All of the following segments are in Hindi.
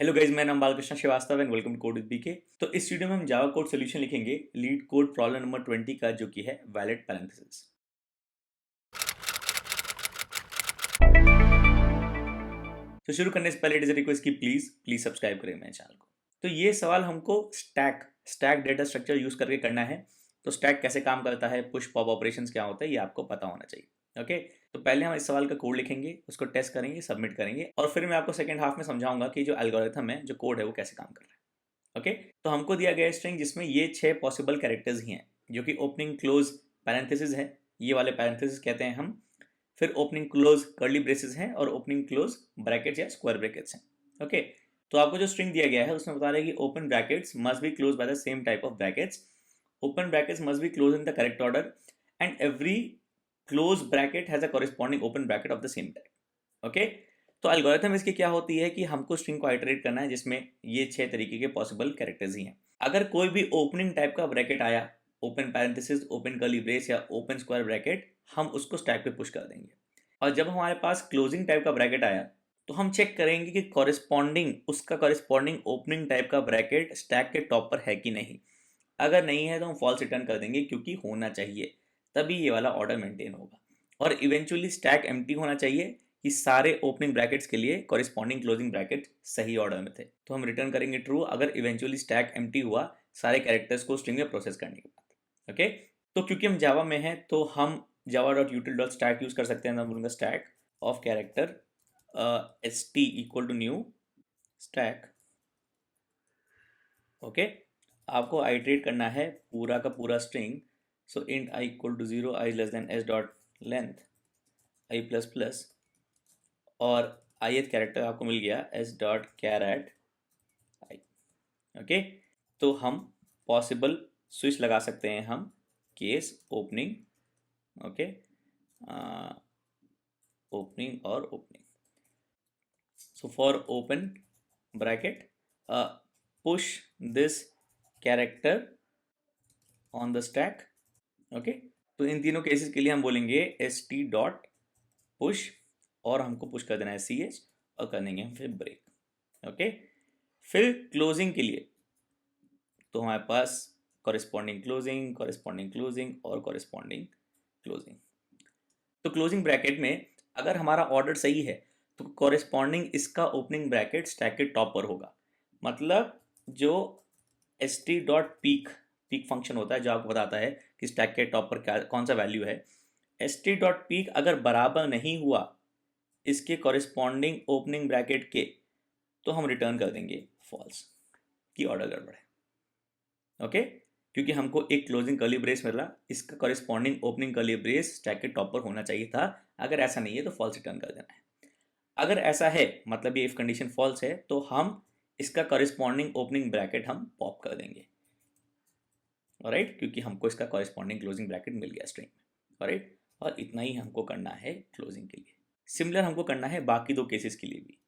हेलो गाइज, मेरा नाम Balkrishna Srivastava and welcome to code with BK. तो इस वीडियो में हम जावा कोड सोल्यूशन लिखेंगे लीड कोड प्रॉब्लम नंबर 20 का, जो कि है वैलिड पैरेंथेसिस। तो शुरू करने से पहले इट इज रिक्वेस्ट कि प्लीज सब्सक्राइब करें मेरे चैनल को। तो ये सवाल हमको स्टैक डेटा स्ट्रक्चर यूज करके करना है। तो स्टैक कैसे काम करता है, पुश पॉप ऑपरेशंस क्या होता है, ये आपको पता होना चाहिए। ओके, तो पहले हम इस सवाल का कोड लिखेंगे, उसको टेस्ट करेंगे, सबमिट करेंगे, और फिर मैं आपको सेकंड हाफ में समझाऊंगा कि जो एल्गोरिथम है, जो कोड है, वो कैसे काम कर रहा है। ओके, तो हमको दिया गया स्ट्रिंग जिसमें ये 6 पॉसिबल कैरेक्टर्स ही हैं, जो कि ओपनिंग क्लोज पैरेंथेसिस है। ये वाले पैरेंथेसिस कहते हैं हम। फिर ओपनिंग क्लोज कर्ली ब्रेसेस हैं और ओपनिंग क्लोज ब्रैकेट्स या स्क्वायर ब्रैकेट्स हैं। ओके, तो आपको जो स्ट्रिंग दिया गया है उसमें बता रहा है कि open brackets must be close by the same type of brackets, open brackets must be close in the correct order, and every close bracket has a corresponding open bracket of the same type. Okay, तो एल्गोरिथम इसकी क्या होती है कि हमको स्ट्रिंग को आइटरेट करना है जिसमें ये 6 तरीके के पॉसिबल कैरेक्टर्स ही हैं। अगर कोई भी ओपनिंग टाइप का ब्रैकेट आया, open parenthesis, open curly brace या ओपन स्क्वायर ब्रैकेट, हम उसको स्टैक पे पुश कर देंगे। और जब हमारे पास क्लोजिंग टाइप का ब्रैकेट आया, तो हम चेक करेंगे कि उसका कॉरेस्पॉन्डिंग ओपनिंग टाइप का ब्रैकेट स्टैक के टॉप पर है कि नहीं। अगर नहीं है तो हम फॉल्स रिटर्न कर देंगे, क्योंकि होना चाहिए, तभी ये वाला ऑर्डर मेंटेन होगा। और इवेंचुअली स्टैक एम्प्टी होना चाहिए कि सारे ओपनिंग ब्रैकेट्स के लिए कॉरेस्पॉन्डिंग क्लोजिंग ब्रैकेट सही ऑर्डर में थे। तो हम रिटर्न करेंगे ट्रू अगर इवेंचुअली स्टैक एम्प्टी हुआ सारे कैरेक्टर्स को स्ट्रिंग में प्रोसेस करने के बाद। ओके, तो क्योंकि हम जावा में हैं तो हम java.util.stack यूज कर सकते हैं। मैं बोलूँगा stack of character st equal to new stack. Okay, आपको आइटरेट करना है पूरा का पूरा string. So int i equal to 0, i less than s dot length, i plus plus, और ith कैरेक्टर आपको मिल गया s dot charAt i. Okay, तो हम पॉसिबल स्विच लगा सकते हैं हम केस ओपनिंग। ओके, ओपनिंग और opening. So for open bracket push this character on the stack. Okay, तो इन तीनों केसेस के लिए हम बोलेंगे एस टी डॉट पुश, और हमको पुश कर देना है सी एच, और कर देंगे हम फिर ब्रेक। ओके, फिर क्लोजिंग के लिए तो हमारे पास कॉरेस्पॉन्डिंग क्लोजिंग, कॉरेस्पॉन्डिंग क्लोजिंग और कॉरेस्पॉन्डिंग क्लोजिंग। तो क्लोजिंग ब्रैकेट में अगर हमारा ऑर्डर सही है तो कॉरेस्पॉन्डिंग इसका ओपनिंग ब्रैकेट स्टैक के टॉप पर होगा। मतलब जो S t dot peak peak function होता है जो आपको बताता है कि स्टैक के टॉप पर क्या कौन सा वैल्यू है, एस टी डॉट पीक अगर बराबर नहीं हुआ इसके कॉरेस्पॉन्डिंग ओपनिंग ब्रैकेट के, तो हम रिटर्न कर देंगे फॉल्स, की ऑर्डर गड़बड़ है। ओके, क्योंकि हमको एक क्लोजिंग कर्ली ब्रेस मिला, इसका corresponding opening curly brace stack के टॉप पर होना चाहिए था। अगर ऐसा नहीं है तो फॉल्स रिटर्न कर देना है। अगर ऐसा है, मतलब ये इफ कंडीशन फॉल्स है, तो हम इसका कॉरेस्पॉन्डिंग ओपनिंग ब्रैकेट हम पॉप कर देंगे। ऑलराइट, क्योंकि हमको इसका कॉरेस्पॉन्डिंग क्लोजिंग ब्रैकेट मिल गया स्ट्रिंग में। ऑलराइट, और इतना ही हमको करना है क्लोजिंग के लिए। सिमिलर हमको करना है बाकी दो केसेस के लिए भी,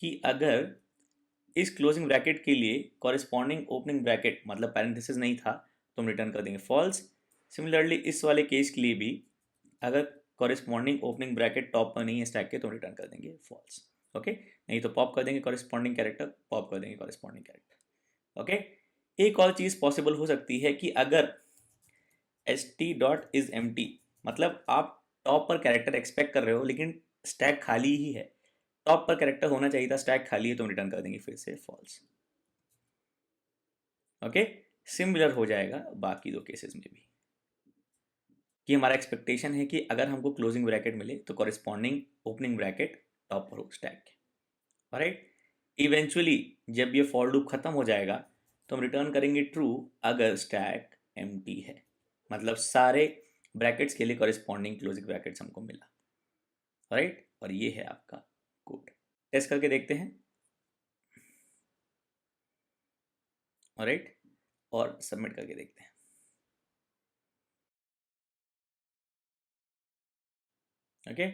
कि अगर इस क्लोजिंग ब्रैकेट के लिए कॉरेस्पॉन्डिंग ओपनिंग ब्रैकेट मतलब पैरेंथेसिस नहीं था, तो हम रिटर्न कर देंगे फॉल्स। सिमिलरली इस वाले केस के लिए भी अगर कॉरेस्पॉन्डिंग ओपनिंग ब्रैकेट टॉप पर नहीं है स्टैक के, तो रिटर्न कर देंगे फॉल्स। ओके, नहीं तो पॉप कर देंगे कॉरेस्पॉन्डिंग कैरेक्टर, पॉप कर देंगे कॉरेस्पॉन्डिंग कैरेक्टर। ओके, एक और चीज़ पॉसिबल हो सकती है कि अगर s t dot is empty, मतलब आप टॉप पर कैरेक्टर एक्सपेक्ट कर रहे हो लेकिन स्टैक खाली ही है, टॉप पर कैरेक्टर होना चाहिए था, स्टैक खाली है, तो हम रिटर्न कर देंगे फिर से फॉल्स। ओके, सिमिलर हो जाएगा बाकी दो केसेस में भी, कि हमारा एक्सपेक्टेशन है कि अगर हमको क्लोजिंग ब्रैकेट मिले तो कॉरेस्पॉन्डिंग ओपनिंग ब्रैकेट टॉप पर हो स्टैक के। ऑलराइट, इवेंचुअली जब ये फॉर लूप खत्म हो जाएगा तो हम रिटर्न करेंगे ट्रू अगर स्टैक एम्प्टी है, मतलब सारे ब्रैकेट्स के लिए कॉरेस्पॉन्डिंग क्लोजिंग ब्रैकेट्स हमको मिला। राइट, और ये है आपका कोड। टेस्ट करके देखते हैं। ऑलराइट, और सबमिट करके देखते हैं। ओके,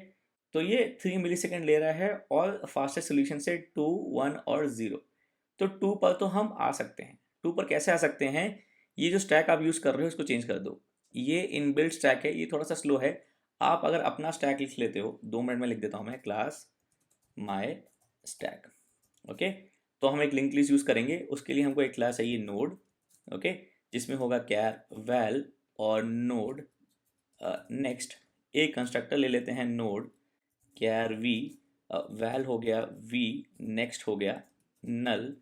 तो ये 3 मिली सेकेंड ले रहा है और फास्टेस्ट सोल्यूशन से 2, 1 और 0। तो 2 पर तो हम आ सकते हैं। 2 पर कैसे आ सकते हैं, ये जो स्टैक आप यूज़ कर रहे हो इसको चेंज कर दो। ये इनबिल्ट स्टैक है, ये थोड़ा सा स्लो है। आप अगर अपना स्टैक लिख लेते हो, 2 मिनट में लिख देता हूँ मैं, क्लास माई स्टैक। ओके, तो हम एक लिंक लिस्ट यूज़ करेंगे। उसके लिए हमको एक क्लास चाहिए नोड, ओके, जिसमें होगा कैर वैल और नोड। नेक्स्ट एक कंस्ट्रक्टर ले लेते हैं नोड कैर वी, वैल हो गया वी, नेक्स्ट हो गया नल,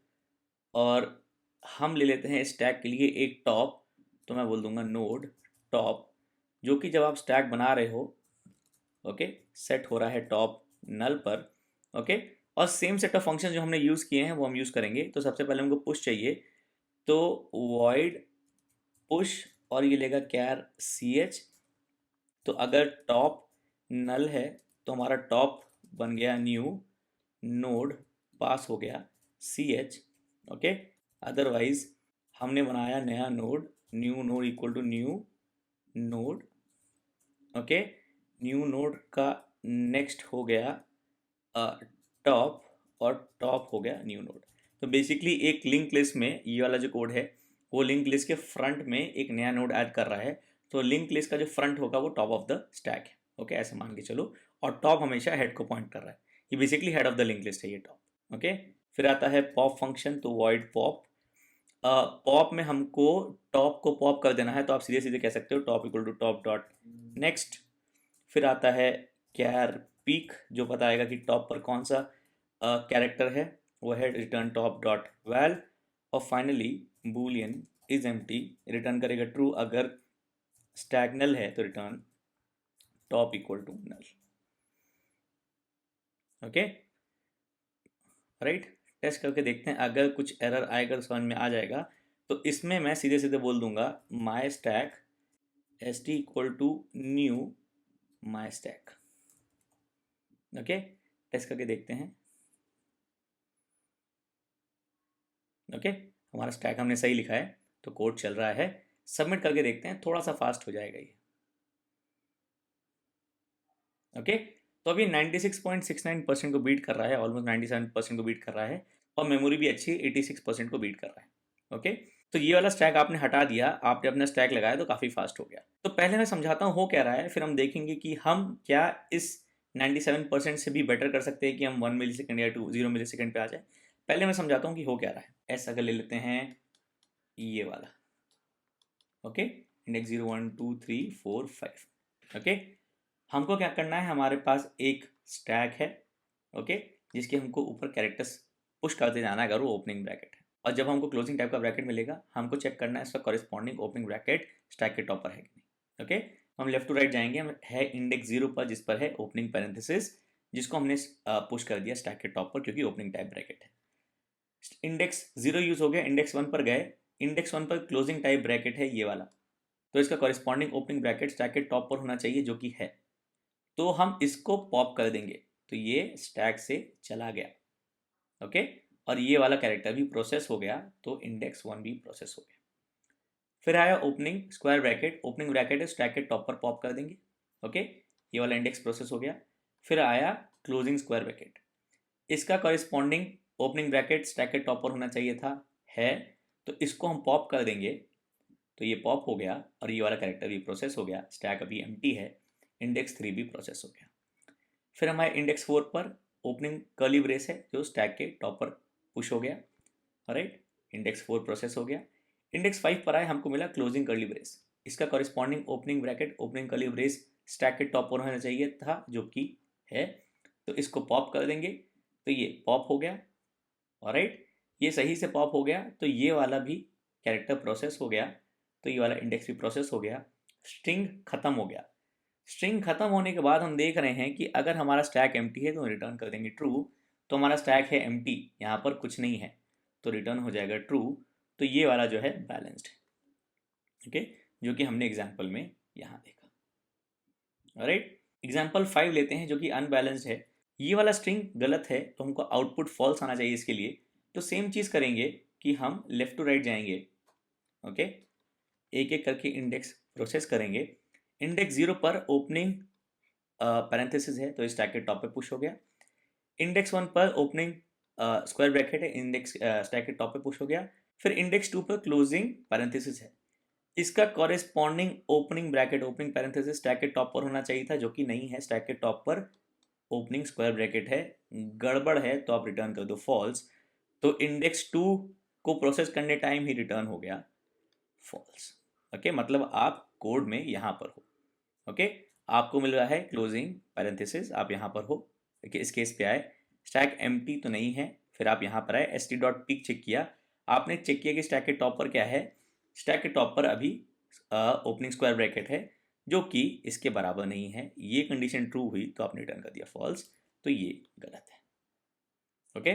और हम ले लेते हैं स्टैक के लिए एक टॉप। तो मैं बोल दूंगा नोड टॉप, जो कि जब आप स्टैक बना रहे हो, ओके, सेट हो रहा है टॉप नल पर, ओके। और सेम सेट ऑफ फंक्शन जो हमने यूज़ किए हैं वो हम यूज़ करेंगे। तो सबसे पहले हमको पुश चाहिए, तो वॉइड पुश, और ये लेगा कैर सी एच। तो अगर टॉप नल है तो हमारा टॉप बन गया न्यू नोड, पास हो गया सी एच, ओके। अदरवाइज हमने बनाया नया node, new node equal to new node, okay. New node का नेक्स्ट हो गया टॉप, और टॉप हो गया न्यू नोड। तो बेसिकली एक लिंक लिस्ट में ये वाला जो कोड है वो लिंक लिस्ट के फ्रंट में एक नया नोड ऐड कर रहा है। तो लिंक लिस्ट का जो फ्रंट होगा वो टॉप ऑफ द स्टैक है, ओके, ऐसे मान के चलो। और टॉप हमेशा हेड को पॉइंट कर रहा है, ये basically head of the link list है ये टॉप, ओके। फिर आता है पॉप फंक्शन, तो वॉइड पॉप। पॉप में हमको टॉप को पॉप कर देना है, तो आप सीधे सीधे कह सकते हो top equal to top dot next. फिर आता है कैर पीक, जो बताएगा कि टॉप पर कौन सा कैरेक्टर है, वो है रिटर्न टॉप डॉट वैल। और finally boolean is empty return करेगा ट्रू, अगर स्टैक नल है तो return top equal to null, okay, right. Test करके देखते हैं, अगर कुछ एरर आएगा तो समझ में आ जाएगा। तो इसमें मैं सीधे सीधे बोल दूंगा my stack S T equal to new my stack, okay. Test करके देखते हैं, ओके। हमारा स्टैक हमने सही लिखा है, तो कोड चल रहा है। सबमिट करके देखते हैं, थोड़ा सा फास्ट हो जाएगा ये, ओके। तो अभी 96.69% को बीट कर रहा है, ऑलमोस्ट 97% को बीट कर रहा है, और मेमोरी भी अच्छी 86% को बीट कर रहा है, ओके। तो ये वाला स्टैक आपने हटा दिया, आपने अपना स्टैक लगाया तो काफ़ी फास्ट हो गया। तो पहले मैं समझाता हूँ हो क्या रहा है, फिर हम देखेंगे कि हम क्या इस 97% से भी बेटर कर सकते हैं कि हम 1 मिली सेकेंड या 0 मिली सेकेंड पे आ जाए। पहले मैं समझाता हूँ कि हो क्या रहा है। ऐसा अगर ले लेते हैं ये वाला, ओके, इंडेक्स 0 1 2 3 4 5, ओके। हमको क्या करना है, हमारे पास एक स्टैक है, ओके, जिसके हमको ऊपर कैरेक्टर्स पुश करते जाना है अगर वो ओपनिंग ब्रैकेट है। और जब हमको क्लोजिंग टाइप का ब्रैकेट मिलेगा, हमको चेक करना है इसका कॉरेस्पॉन्डिंग ओपनिंग ब्रैकेट स्टैक के टॉप पर है कि नहीं, ओके। हम लेफ्ट टू राइट जाएंगे, हम है इंडेक्स 0 पर जिस पर है ओपनिंग पैरेंथेसिस, जिसको हमने पुश कर दिया स्टैक के टॉप पर क्योंकि ओपनिंग टाइप ब्रैकेट है। इंडेक्स 0 यूज हो गया, इंडेक्स 1 पर गए, इंडेक्स 1 पर क्लोजिंग टाइप ब्रैकेट है ये वाला, तो इसका कॉरेस्पॉन्डिंग ओपनिंग ब्रैकेट स्टैक के टॉप पर होना चाहिए जो कि है। तो हम इसको पॉप कर देंगे, तो ये स्टैक से चला गया, ओके। और ये वाला कैरेक्टर भी प्रोसेस हो गया, तो इंडेक्स 1 भी प्रोसेस हो गया। फिर आया opening square bracket, opening bracket है स्टैक के टॉप पर पॉप कर देंगे, ओके, ये वाला इंडेक्स प्रोसेस हो गया। फिर आया क्लोजिंग स्क्वायर ब्रैकेट, इसका कॉरेस्पॉन्डिंग ओपनिंग ब्रैकेट स्टैक के टॉप पर होना चाहिए था, है, तो इसको हम पॉप कर देंगे, तो ये पॉप हो गया और ये वाला कैरेक्टर भी प्रोसेस हो गया, स्टैक अभी एम्प्टी है, इंडेक्स 3 भी प्रोसेस हो गया। फिर हमारे इंडेक्स 4 पर ओपनिंग कर्ली ब्रेस है जो स्टैक के टॉप पर पुश हो गया, राइट, इंडेक्स 4 प्रोसेस हो गया। इंडेक्स 5 पर आए, हमको मिला क्लोजिंग कर्ली ब्रेस, इसका corresponding opening bracket opening curly brace stack के टॉप पर होना चाहिए था जो कि है, तो इसको पॉप कर देंगे, तो ये पॉप हो गया, राइट, ये सही से पॉप हो गया, तो ये वाला भी कैरेक्टर प्रोसेस हो गया, तो ये वाला इंडेक्स भी प्रोसेस हो गया, स्ट्रिंग खत्म हो गया। स्ट्रिंग खत्म होने के बाद हम देख रहे हैं कि अगर हमारा स्टैक एम्प्टी है तो रिटर्न कर देंगे ट्रू, तो हमारा स्टैक है एम्प्टी, यहाँ पर कुछ नहीं है, तो रिटर्न हो जाएगा ट्रू। तो ये वाला जो है बैलेंस्ड है, ओके, जो कि हमने एग्जाम्पल में यहाँ देखा, राइट। एग्जाम्पल 5 लेते हैं जो कि अनबैलेंस्ड है, ये वाला स्ट्रिंग गलत है तो हमको आउटपुट फॉल्स आना चाहिए इसके लिए। तो सेम चीज़ करेंगे कि हम लेफ्ट टू राइट जाएंगे, ओके, एक एक करके इंडेक्स प्रोसेस करेंगे। इंडेक्स 0 पर ओपनिंग पैरेंथेसिस है तो स्टैक के टॉप पे पुश हो गया। इंडेक्स 1 पर ओपनिंग स्क्वायर ब्रैकेट है, इंडेक्स स्टैक के टॉप पे पुश हो गया। फिर इंडेक्स 2 पर क्लोजिंग पैरेंथेसिस है, इसका corresponding opening bracket opening parenthesis stack के टॉप पर होना चाहिए था जो कि नहीं है, स्टैक के टॉप पर ओपनिंग स्क्वायर ब्रैकेट है, गड़बड़ है तो आप रिटर्न कर दो फॉल्स। तो इंडेक्स 2 को प्रोसेस करने टाइम ही रिटर्न हो गया फॉल्स। ओके, मतलब आप कोड में यहाँ पर हो। ओके, आपको मिल रहा है क्लोजिंग पैरेंथेसिस, आप यहाँ पर हो। इस केस पे आए, स्टैक एम्प्टी तो नहीं है, फिर आप यहाँ पर आए, st.peak चेक किया, आपने चेक किया कि स्टैक के टॉप पर क्या है, स्टैक के टॉप पर अभी ओपनिंग स्क्वायर ब्रैकेट है जो कि इसके बराबर नहीं है। ये कंडीशन ट्रू हुई तो आपने रिटर्न कर दिया फॉल्स, तो ये गलत है। ओके,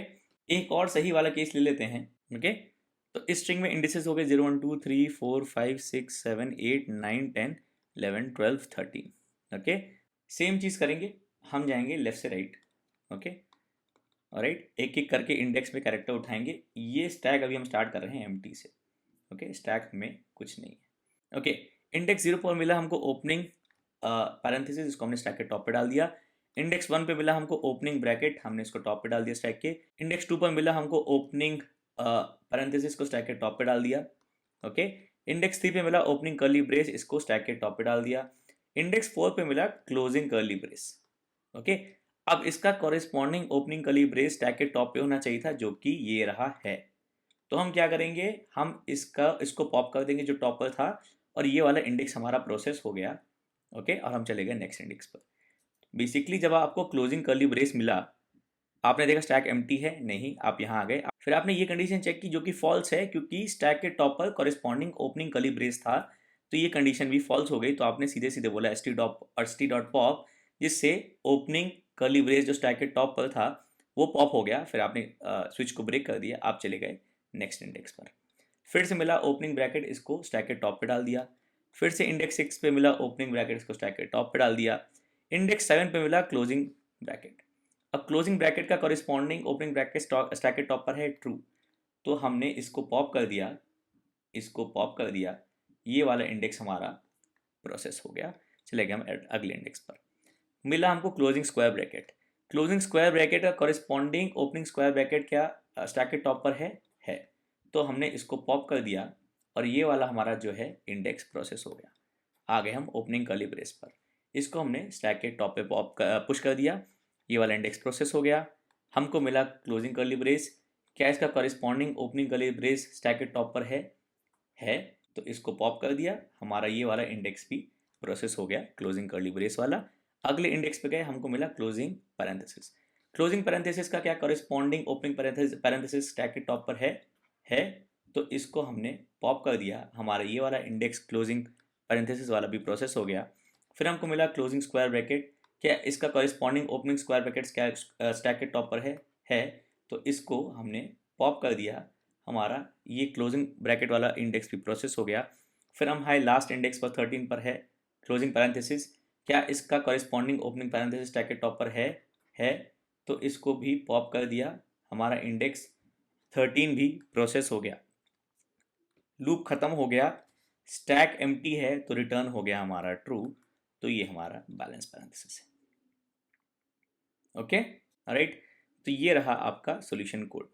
एक और सही वाला केस ले लेते हैं। ओके, तो इस स्ट्रिंग में इंडिसेस हो गए 0 1 2 3 4 5 6 7 8 9 10 11 12 13। ओके, सेम चीज़ करेंगे, हम जाएंगे लेफ्ट से राइट। ओके, राइट, एक एक करके इंडेक्स में कैरेक्टर उठाएंगे। ये स्टैक अभी हम स्टार्ट कर रहे हैं एम्प्टी से। ओके, स्टैक में कुछ नहीं है। ओके, इंडेक्स 0 पर मिला हमको ओपनिंग पैरेंथेसिस, इसको हमने स्टैक के टॉप पे डाल दिया। इंडेक्स 1 पे मिला हमको ओपनिंग ब्रैकेट, हमने इसको टॉप पे डाल दिया स्टैक के। इंडेक्स 2 पर मिला हमको ओपनिंग पैरेंथेसिस को स्टैक के टॉप पे डाल दिया। ओके, इंडेक्स 3 पे मिला ओपनिंग कर्ली ब्रेस, इसको स्टैक के टॉप पे डाल दिया। इंडेक्स 4 पे मिला क्लोजिंग कर्ली ब्रेस। ओके, अब इसका corresponding opening curly brace stack के टॉप पे होना चाहिए था, जो कि ये रहा है। तो हम क्या करेंगे, हम इसको पॉप कर देंगे जो टॉप पर था, और ये वाला इंडेक्स हमारा प्रोसेस हो गया। ओके, और हम चले गए नेक्स्ट इंडेक्स पर। बेसिकली जब आपको क्लोजिंग कर्ली ब्रेस मिला, आपने देखा स्टैक एम्प्टी है, नहीं, आप यहाँ आ गए, फिर आपने ये कंडीशन चेक की जो कि फॉल्स है, क्योंकि स्टैक के टॉप पर कॉरेस्पॉन्डिंग ओपनिंग कर्ली ब्रेस था, तो ये कंडीशन भी फॉल्स हो गई। तो आपने सीधे सीधे बोला st.pop, जिससे ओपनिंग कर्ली ब्रेस जो स्टैक के टॉप पर था वो पॉप हो गया। फिर आपने स्विच को ब्रेक कर दिया, आप चले गए नेक्स्ट इंडेक्स पर। फिर से मिला ओपनिंग ब्रैकेट, इसको स्टैक के टॉप पे डाल दिया। फिर से इंडेक्स 6 पे मिला ओपनिंग ब्रैकेट, इसको स्टैक के टॉप पे डाल दिया। इंडेक्स 7 पे मिला क्लोजिंग ब्रैकेट। अब क्लोजिंग ब्रैकेट का कॉरिस्पॉन्डिंग ओपनिंग ब्रैकेट स्टैक के टॉप पर है ट्रू, तो हमने इसको पॉप कर दिया, इसको पॉप कर दिया, ये वाला इंडेक्स हमारा प्रोसेस हो गया। चले गए हम अगले इंडेक्स पर। मिला हमको closing square bracket. Closing square bracket का कॉरिस्पॉन्डिंग ओपनिंग स्क्वायर ब्रैकेट क्या स्टैक के टॉप पर है, तो हमने इसको पॉप कर दिया, और ये वाला हमारा जो है इंडेक्स प्रोसेस हो गया। आ गए हम ओपनिंग कर्ली ब्रेस पर, इसको हमने स्टैक के टॉप पे पुश कर दिया, ये वाला इंडेक्स प्रोसेस हो गया। हमको मिला क्लोजिंग कर्ली ब्रेस, क्या इसका corresponding opening curly brace stack के टॉप पर है, तो इसको पॉप कर दिया, हमारा ये वाला इंडेक्स भी प्रोसेस हो गया, क्लोजिंग कर्ली ब्रेस वाला। अगले इंडेक्स पे गए, हमको मिला क्लोजिंग पैरेंथेसिस। क्लोजिंग पैरेंथेसिस का क्या कॉरिस्पॉन्डिंग ओपनिंग पैरेंथेसिस स्टैक के टॉप पर है, तो इसको हमने पॉप कर दिया, हमारा ये वाला इंडेक्स क्लोजिंग पैरेंथेसिस वाला भी प्रोसेस हो गया। फिर हमको मिला क्लोजिंग स्क्वायर ब्रैकेट, क्या इसका कॉरिस्पॉन्डिंग ओपनिंग स्क्वायर ब्रैकेट क्या स्टैक के टॉप पर है, तो इसको हमने पॉप कर दिया, हमारा ये क्लोजिंग ब्रैकेट वाला इंडेक्स भी प्रोसेस हो गया। फिर हम हाई लास्ट इंडेक्स पर 13 पर है क्लोजिंग पैरेंथेसिस, क्या इसका कॉरिस्पॉन्डिंग ओपनिंग पैरेंथेसिस स्टैक के टॉप पर है, तो इसको भी पॉप कर दिया, हमारा इंडेक्स 13 भी प्रोसेस हो गया। लूप खत्म हो गया, स्टैक एम्प्टी है तो रिटर्न हो गया हमारा ट्रू, तो ये हमारा बैलेंस पैरेंथेसिस है। ओके, राइट, तो ये रहा आपका सॉल्यूशन कोड।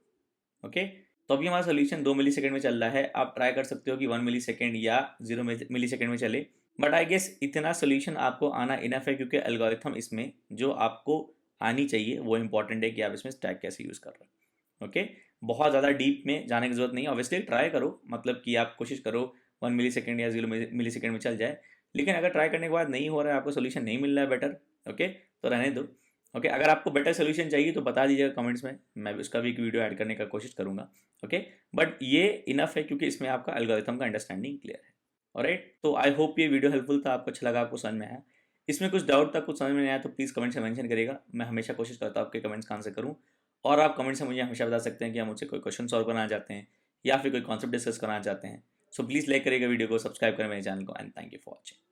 ओके, तो अभी हमारा सॉल्यूशन 2 मिली सेकेंड में चल रहा है, आप ट्राई कर सकते हो कि 1 मिली सेकेंड या 0 मिली सेकेंड में चले, बट आई गेस इतना सॉल्यूशन आपको आना इनफ है, क्योंकि एल्गोरिथम इसमें जो आपको आनी चाहिए वो इंपॉर्टेंट है कि आप इसमें स्टैक कैसे यूज़ कर रहे हो। ओके, बहुत ज़्यादा डीप में जाने की जरूरत नहीं है, ऑब्वियसली ट्राई करो, मतलब कि आप कोशिश करो 1 मिली सेकेंड या 0 मिली सेकेंड में चल जाए, लेकिन अगर ट्राई करने के बाद नहीं हो रहा है, आपको सोल्यूशन नहीं मिल रहा है बेटर, ओके, तो रहने दो। ओके, अगर आपको बेटर सोल्यूशन चाहिए तो बता दीजिएगा कमेंट्स में, मैं भी उसका भी एक वीडियो ऐड करने का कोशिश करूँगा। ओके, बट ये इनफ है क्योंकि इसमें आपका एल्गोरिथम का अंडरस्टैंडिंग क्लियर है। ऑलराइट, तो आई होप ये वीडियो हेल्पफुल था, आपको अच्छा लगा, आपको समझ में आया। इसमें कुछ डाउट था, कुछ समझ में नहीं आया, तो प्लीज़ कमेंट से मेंशन करिएगा, मैं हमेशा कोशिश करता हूँ आपके कमेंट्स का आंसर करूँ। और आप कमेंट से मुझे हमेशा बता सकते हैं कि आप मुझसे कोई क्वेश्चन सॉल्व करना चाहते हैं या फिर कोई कॉन्सेप्ट डिस्कस करना चाहते हैं। सो प्लीज़ लाइक करिएगा वीडियो को, सब्सक्राइब करें मेरे चैनल को, and thank you for watching.